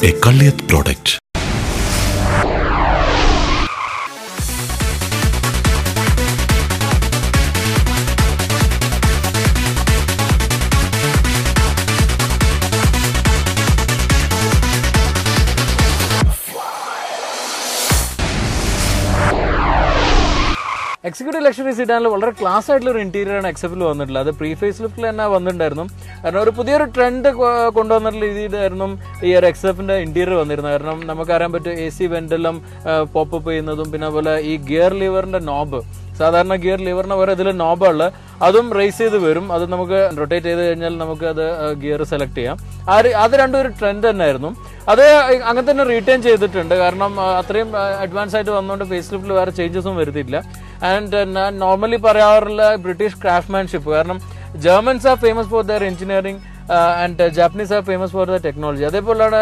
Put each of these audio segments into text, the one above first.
a Kalliath product. Executive luxury sedan വളരെ class ആയിട്ടുള്ള ഒരു ഇന്റീരിയർ ആണ് എക്സെപ്റ്റിൽ വന്നിട്ടുള്ളത്. അത് പ്രീ ഫേസ് ലിഫ്റ്റിൽ തന്നെ വന്നിട്ടുണ്ടായിരുന്നു. കാരണം ഒരു പുതിയൊരു ട്രെൻഡ് കൊണ്ടുവന്നിട്ടുള്ള രീതിയിലായിരുന്നു ഈ ഒരു എക്സെപ്റ്റിന്റെ ഇന്റീരിയർ വന്നിരുന്നത്. കാരണം നമുക്കറിയാൻ പറ്റും AC വെന്റെല്ലാം പോപ്പപ്പ് ചെയ്യുന്നതും പിന്നെ അതുപോലെ ഈ ഗിയർ ലിവറിന്റെ നോബ് സാധാരണ ഗിയർ ലിവറിന് വരെ ഇതിൽ നോബുള്ള അതും റേസ് ചെയ്ത് വരും. അത് നമുക്ക് റൊട്ടേറ്റ് ചെയ്ത് കഴിഞ്ഞാൽ നമുക്ക് അത് ഗിയർ സെലക്ട് ചെയ്യാം. അത് രണ്ടും ഒരു ട്രെൻഡ് തന്നെയായിരുന്നു. അത് അങ്ങനെ തന്നെ റീറ്റെയിൻ ചെയ്തിട്ടുണ്ട്. കാരണം അത്രയും അഡ്വാൻസ് ആയിട്ട് വന്നുകൊണ്ട് ഫേസ് ലിഫ്റ്റിൽ വേറെ ചേഞ്ചസും വരുത്തിയില്ല. ആൻഡ് ഞാൻ നോർമലി പറയാറുള്ള ബ്രിട്ടീഷ് ക്രാഫ്റ്റ്മാൻഷിപ്പ്. കാരണം Germans R famous for there engineering and Japanese R famous for the technology. അതേപോലെയാണ്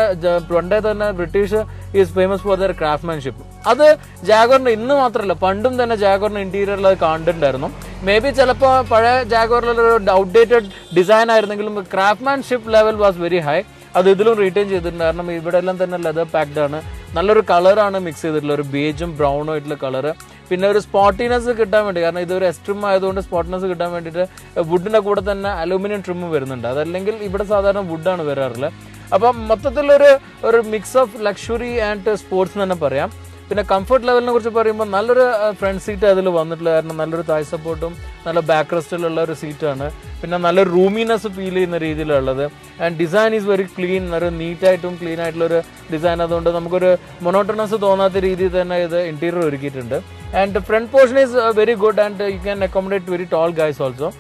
പണ്ടേ തന്നെ British is famous for there craftsmanship. അത് ജാഗോറിന് ഇന്ന് മാത്രമല്ല പണ്ടും തന്നെ ജാഗോറിന് ഇന്റീരിയറിൽ അത് കണ്ടിട്ടുണ്ടായിരുന്നു. മേ ബി ചിലപ്പോൾ പഴയ ജാഗോറിലൊരു ഔട്ട്ഡേറ്റഡ് ഡിസൈൻ ആയിരുന്നെങ്കിലും craftsmanship level was very high. അത് ഇതിലും റീറ്റെയിൻ ചെയ്തിട്ടുണ്ട്. കാരണം ഇവിടെ എല്ലാം തന്നെ ലെതർ പാക്ഡ് ആണ്. നല്ലൊരു കളറാണ് മിക്സ് ചെയ്തിട്ടുള്ളത്, ഒരു ബേജും ബ്രൗണും ആയിട്ടുള്ള കളറ്. പിന്നെ ഒരു സ്പോട്ടിനെസ് കിട്ടാൻ വേണ്ടി, കാരണം ഇതൊരു എസ്ട്രിം ആയതുകൊണ്ട് സ്പോട്ടിനെസ് കിട്ടാൻ വേണ്ടിയിട്ട് വുഡിന്റെ കൂടെ തന്നെ അലൂമിനിയം ട്രിമ്മും വരുന്നുണ്ട്. അതല്ലെങ്കിൽ ഇവിടെ സാധാരണ വുഡാണ് വരാറുള്ളത്. അപ്പം മൊത്തത്തിലൊരു mix of luxury and sports തന്നെ പറയാം. പിന്നെ കംഫർട്ട് ലെവലിനെ കുറിച്ച് പറയുമ്പോൾ നല്ലൊരു ഫ്രണ്ട് സീറ്റ് അതിൽ വന്നിട്ടുള്ള കാരണം നല്ലൊരു തായ് സപ്പോർട്ടും നല്ല ബാക്ക് റെസ്റ്റിലുള്ള ഒരു സീറ്റാണ്. പിന്നെ നല്ലൊരു റൂമിനെസ് ഫീൽ ചെയ്യുന്ന രീതിയിലുള്ളത്. And design is very clean, ഒരു നീറ്റായിട്ടും ക്ലീൻ ആയിട്ടുള്ളൊരു ഡിസൈൻ. അതുകൊണ്ട് നമുക്കൊരു മൊണോട്ടണസ് തോന്നാത്ത രീതിയിൽ തന്നെ ഇത് ഇന്റീരിയർ ഒരുക്കിയിട്ടുണ്ട്. And front portion is very good and you can accommodate very tall guys also.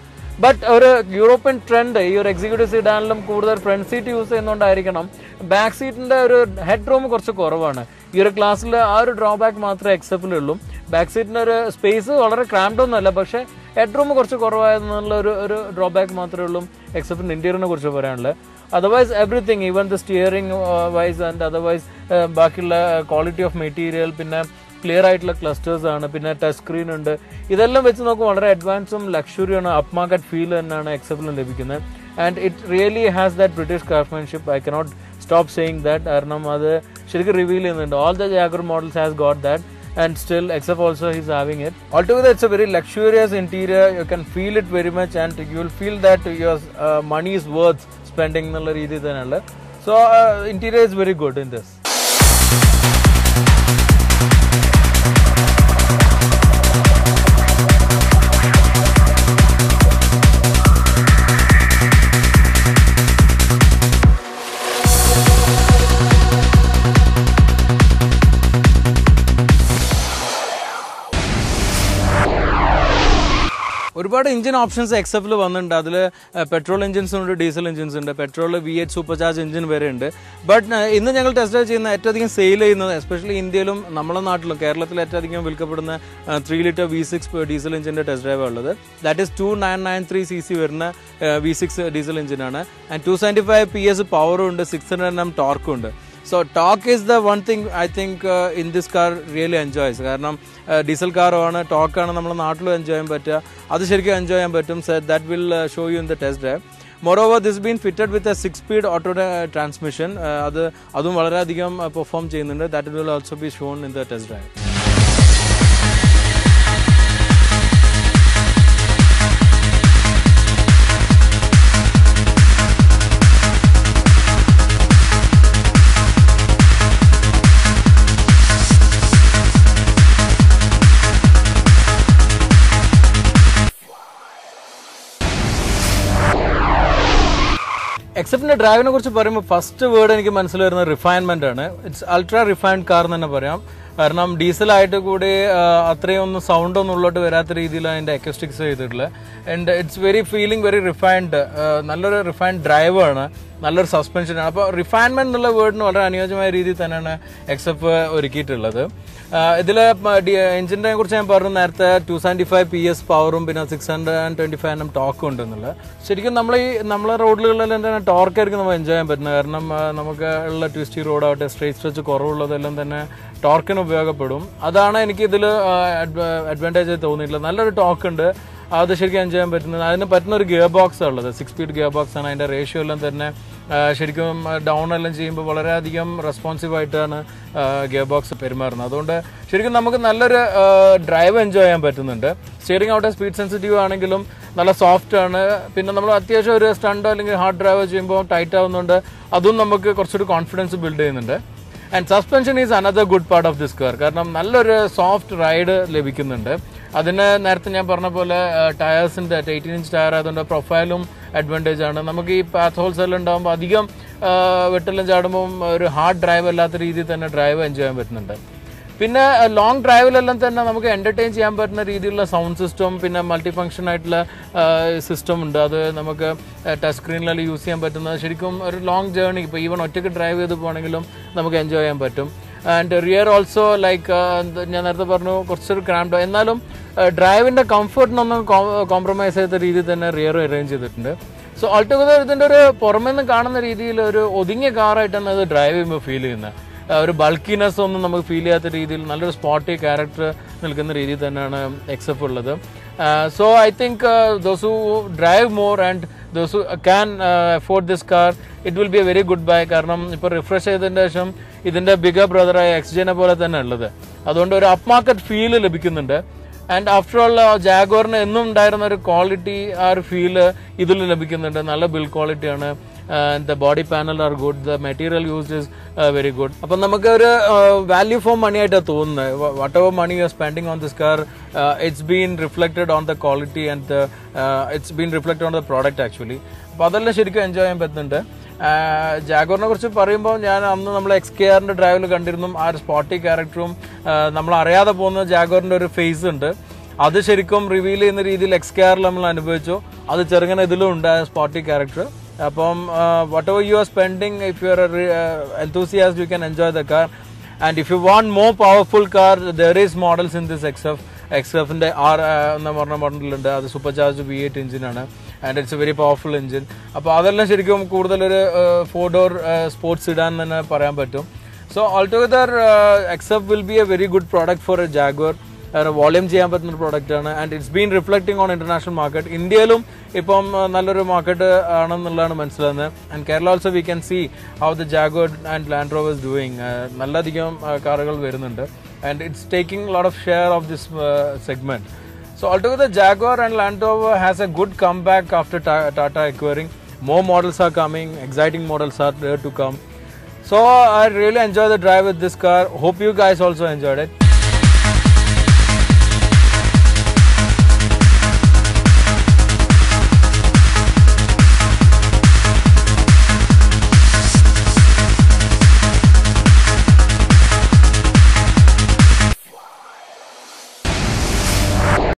But ഒരു യൂറോപ്യൻ ട്രെൻഡ് ഈ ഒരു എക്സിക്യൂട്ടീവ് സീഡാനിലും കൂടുതൽ ഫ്രണ്ട് സീറ്റ് യൂസ് ചെയ്യുന്നതുകൊണ്ടായിരിക്കണം ബാക്ക് സീറ്റിന്റെ ഒരു ഹെഡ് റൂം കുറച്ച് കുറവാണ്. ഈ ഒരു ക്ലാസ്സിൽ ആ ഒരു ഡ്രോബാക്ക് മാത്രമേ എക്സെപ്റ്റിലുള്ളൂ. ബാക്ക് സീറ്റിന്റെ ഒരു സ്പേസ് വളരെ ക്രാംഡ് ഒന്നുമല്ല, പക്ഷേ ഹെഡ് റൂം കുറച്ച് കുറവായെന്നുള്ള ഒരു ഡ്രോബാക്ക് മാത്രമേ ഉള്ളൂ എക്സെപ്റ്റിന്റെ ഇന്റീരിയറിനെ കുറിച്ച് പറയാനുള്ളത്. Otherwise everything, even the steering wise and otherwise ബാക്കിയുള്ള ക്വാളിറ്റി ഓഫ് മെറ്റീരിയൽ, പിന്നെ ക്ലിയർ ആയിട്ടുള്ള ക്ലസ്റ്റേഴ്സ് ആണ്, പിന്നെ ടച്ച് സ്ക്രീൻ ഉണ്ട്. ഇതെല്ലാം വെച്ച് നോക്കുമ്പോൾ വളരെ അഡ്വാൻസും ലക്ഷറിയാണ്, അപ്പ് മാർക്കറ്റ് ഫീൽ തന്നെയാണ് എക്സെപ്റ്റിലും ലഭിക്കുന്നത്. And it really has that British craftsmanship. I cannot stop saying that. കാരണം അത് ശരിക്കും റിവീൽ ചെയ്യുന്നുണ്ട്. All the Jaguar models has got that and still XF also he's having it. Altogether it's a very luxurious interior. You can feel it very much and you will feel that your money is worth spending ennulla reethi thanalla. So interior is very good in this. ഒരുപാട് engine options എക്സെപ്റ്റിൽ വന്നിട്ടുണ്ട്. അതിൽ petrol engines ഉണ്ട്, diesel engines ഉണ്ട്, petrol V8 super charge engine വരെ ഉണ്ട്. But ഇന്ന് ഞങ്ങൾ test drive ചെയ്യുന്ന ഏറ്റവും അധികം സെയിൽ ചെയ്യുന്നത് എസ്പെഷ്യലി ഇന്ത്യയിലും നമ്മുടെ നാട്ടിലും കേരളത്തിൽ ഏറ്റവും അധികം വിൽക്കപ്പെടുന്ന 3 ലിറ്റർ V6 ഡീസൽ എഞ്ചിന്റെ ടെസ്റ്റ് ഡ്രൈവ് ഉള്ളത്. ദാറ്റ് ഈസ് 2993 cc വരുന്ന V6 ഡീസൽ എഞ്ചിനാണ്. ആൻഡ് 275 PS പവറും ഉണ്ട്, 600 Nm ടോർക്കും ഉണ്ട്. So torque is the one thing I think in this car really enjoys. കാരണം ഡീസൽ കാറാണ്, ടോർക്കാണ് നമ്മുടെ നാട്ടിലും എൻജോയ് ചെയ്യാൻ പറ്റുക. അത് ശരിക്കും എൻജോയ് ചെയ്യാൻ പറ്റും. So that will show you in the test drive. Moreover, this has been fitted with a 6-speed auto transmission. അതും വളരെയധികം പെർഫോം ചെയ്യുന്നുണ്ട്. That will also be shown in the test drive. എക്സെപ്റ്റിന്റെ ഡ്രൈവിനെ കുറിച്ച് പറയുമ്പോൾ ഫസ്റ്റ് വേർഡ് എനിക്ക് മനസ്സിൽ വരുന്നത് refinement ആണ്. It's ultra refined car എന്ന് തന്നെ പറയാം. കാരണം ഡീസലായിട്ട് കൂടി അത്രയും ഒന്നും സൗണ്ട് ഒന്നും ഉള്ളോട്ട് വരാത്ത രീതിയിലാണ് അതിന്റെ അക്യൂസ്റ്റിക്സ് ചെയ്തിട്ടുള്ളത്. And it's very refined. നല്ലൊരു റിഫൈൻഡ് ഡ്രൈവാണ്, നല്ലൊരു സസ്പെൻഷനാണ്. അപ്പോൾ റിഫൈൻമെന്റ് എന്നുള്ള വേർഡിന് വളരെ അനുയോജ്യമായ രീതിയിൽ തന്നെയാണ് എക്സെപ്പ് ഒരുക്കിയിട്ടുള്ളത്. ഇതിൽ എഞ്ചിനെ കുറിച്ച് ഞാൻ പറഞ്ഞു നേരത്തെ 275 PS പവറും പിന്നെ 625 Nm ടോർക്കും ഉണ്ടെന്നുള്ളത്. ശരിക്കും നമ്മളെ റോഡുകളിലെല്ലാം തന്നെ ടോർക്കായിരിക്കും നമ്മൾ എൻജോയ് ചെയ്യാൻ പറ്റുന്നത്. കാരണം നമുക്ക് ഉള്ള ട്വിസ്റ്റി റോഡാവട്ടെ, സ്ട്രേറ്റ് സ്ട്രെച്ച് കുറവുള്ളതെല്ലാം തന്നെ ടോർക്കിന് ഉപയോഗപ്പെടും. അതാണ് എനിക്ക് ഇതിൽ അഡ്വാൻറ്റേജ് ആയി തോന്നിയിട്ടുള്ളത്. നല്ലൊരു ടോർക്ക് ഉണ്ട്. അത് ശരിക്കും എൻജോയ് ചെയ്യാൻ പറ്റുന്നത്. അതിന് പറ്റുന്ന ഒരു ഗിയർ ബോക്സ് ഉള്ളത്, 6 സ്പീഡ് ഗിയർ ബോക്സ് ആണ്. അതിൻ്റെ റേഷ്യോ എല്ലാം തന്നെ ശരിക്കും ഡൗൺ എല്ലാം ചെയ്യുമ്പോൾ വളരെയധികം റെസ്പോൺസീവായിട്ടാണ് ഗിയർ ബോക്സ് പെരുമാറുന്നത്. അതുകൊണ്ട് ശരിക്കും നമുക്ക് നല്ലൊരു ഡ്രൈവ് എൻജോയ് ചെയ്യാൻ പറ്റുന്നുണ്ട്. സ്റ്റിയറിംഗ് ഔട്ട് സ്പീഡ് സെൻസിറ്റീവ് ആണെങ്കിലും നല്ല സോഫ്റ്റ് ആണ്. പിന്നെ നമ്മൾ അത്യാവശ്യം ഒരു സ്റ്റണ്ടോ അല്ലെങ്കിൽ ഹാർഡ് ഡ്രൈവ് ചെയ്യുമ്പോൾ ടൈറ്റ് ആവുന്നുണ്ട്, അതും നമുക്ക് കുറച്ചുകൂടി കോൺഫിഡൻസ് ബിൽഡ് ചെയ്യുന്നുണ്ട്. And suspension is another good part of this car. കാരണം നല്ലൊരു സോഫ്റ്റ് റൈഡ് ലഭിക്കുന്നുണ്ട്. അതിന് നേരത്തെ ഞാൻ പറഞ്ഞ പോലെ ടയേഴ്സിൻ്റെ 18 ഇഞ്ച് ടയർ ആയതുകൊണ്ട് പ്രൊഫൈലും അഡ്വാൻറ്റേജ് ആണ്. നമുക്ക് ഈ പാത്ത് ഹോൾസ് എല്ലാം ഉണ്ടാകുമ്പോൾ അധികം വെട്ടെല്ലാം ചാടുമ്പോൾ ഒരു ഹാർഡ് ഡ്രൈവ് അല്ലാത്ത രീതിയിൽ തന്നെ ഡ്രൈവ് എൻജോയ് ചെയ്യാൻ പറ്റുന്നുണ്ട്. പിന്നെ ലോങ് ഡ്രൈവിലെല്ലാം തന്നെ നമുക്ക് എൻ്റർടൈൻ ചെയ്യാൻ പറ്റുന്ന രീതിയിലുള്ള സൗണ്ട് സിസ്റ്റം, പിന്നെ മൾട്ടി ഫങ്ഷൻ ആയിട്ടുള്ള സിസ്റ്റം ഉണ്ട്. അത് നമുക്ക് ടച്ച് സ്ക്രീനിലെല്ലാം യൂസ് ചെയ്യാൻ പറ്റുന്നത് ശരിക്കും ഒരു ലോങ് ജേർണി, ഇപ്പോൾ ഈവൻ ഒറ്റയ്ക്ക് ഡ്രൈവ് ചെയ്ത് പോകണമെങ്കിലും നമുക്ക് എൻജോയ് ചെയ്യാൻ പറ്റും. ആൻഡ് റിയർ ഓൾസോ ലൈക്ക് ഞാൻ നേരത്തെ പറഞ്ഞു കുറച്ചൊരു ക്രാംഡ്, എന്നാലും ഡ്രൈവിൻ്റെ കംഫർട്ടിനൊന്നും കോംപ്രമൈസ് ചെയ്ത രീതിയിൽ തന്നെ റിയർ അറേഞ്ച് ചെയ്തിട്ടുണ്ട്. സോ ഓൾട്ടുഗദർ ഇതിൻ്റെ ഒരു പുറമേ നിന്ന് കാണുന്ന രീതിയിൽ ഒരു ഒതുങ്ങിയ കാറായിട്ടാണ് അത് ഡ്രൈവ് ചെയ്യുമ്പോൾ ഫീൽ ചെയ്യുന്നത്. ഒരു ബൾക്കിനെസ് ഒന്നും നമുക്ക് ഫീൽ ചെയ്യാത്ത രീതിയിൽ നല്ലൊരു സ്പോട്ടി ക്യാരക്ടർ നിൽക്കുന്ന രീതിയിൽ തന്നെയാണ് എക്സെഫ് ഉള്ളത്. So I think those who drive more and those who can afford this car, it will be a very good bye. കാരണം ഇപ്പോൾ റിഫ്രഷ് ചെയ്തതിന് ശേഷം ഇതിൻ്റെ ബിഗർ ബ്രദറായ എക്സ്ജെനെ പോലെ തന്നെ ഉള്ളത്. അതുകൊണ്ട് ഒരു അപ്പ് മാർക്കറ്റ് ഫീല് ലഭിക്കുന്നുണ്ട്. ആൻഡ് ആഫ്റ്റർ ഓൾ ജാഗ്വാറിന് എന്നും ഉണ്ടായിരുന്ന ഒരു ക്വാളിറ്റി, ആ ഒരു ഫീല് ഇതിൽ ലഭിക്കുന്നുണ്ട്. നല്ല ബിൽഡ് ക്വാളിറ്റിയാണ്. The body panel are good, the material used is very good. അപ്പം നമുക്ക് ഒരു വാല്യൂ ഫോർ മണി ആയിട്ടാണ് തോന്നുന്നത്. Whatever money you are spending on this car, it's been reflected on the quality and it's been reflected on the product actually. അപ്പോൾ അതെല്ലാം ശരിക്കും enjoy ചെയ്യാൻ പറ്റുന്നുണ്ട്. ജാഗ്വാറിനെ കുറിച്ച് പറയുമ്പോൾ ഞാൻ അന്ന് നമ്മൾ XKR ഡ്രൈവിൽ കണ്ടിരുന്നു ആ ഒരു സ്പോട്ടി ക്യാരക്ടറും നമ്മൾ അറിയാതെ പോകുന്ന ജാഗ്വാറിൻ്റെ ഒരു ഫേസ് ഉണ്ട്. അത് ശരിക്കും റിവീൽ ചെയ്യുന്ന രീതിയിൽ XKR നമ്മൾ അനുഭവിച്ചു. അത് ചെറുങ്ങനെ ഇതിലും ഉണ്ട് ആ സ്പോട്ടി ക്യാരക്ടർ. അപ്പം whatever you are spending, if you are enthusiast, you can enjoy the car. And if you want more powerful car, there is models in this XF-ന്റെ R എന്ന പറഞ്ഞ മോഡലുണ്ട്. അത് സൂപ്പർ ചാർജ് V8 എഞ്ചിനാണ്. And it's A very powerful engine. അപ്പോൾ അതെല്ലാം ശരിക്കും കൂടുതലൊരു 4 door sports ഇടാൻ തന്നെ പറയാൻ പറ്റും. So altogether XF will be a very good product for a Jaguar. Volume ചെയ്യാൻ പറ്റുന്ന ഒരു പ്രോഡക്റ്റ് ആണ്. And it's been reflecting on international market. ഇന്ത്യയിലും ഇപ്പം നല്ലൊരു മാർക്കറ്റ് ആണെന്നുള്ളതാണ് മനസ്സിലാകുന്നത്. And Kerala also we can see how the Jaguar and Land Rover is doing. നല്ലധികം കാറുകൾ വരുന്നുണ്ട്. And it's taking lot of share of this segment. So altogether Jaguar and Land Rover has a good comeback after Tata acquiring. More models are coming, exciting models are there to come. So I really enjoy the drive with this car. Hope you guys also enjoyed it.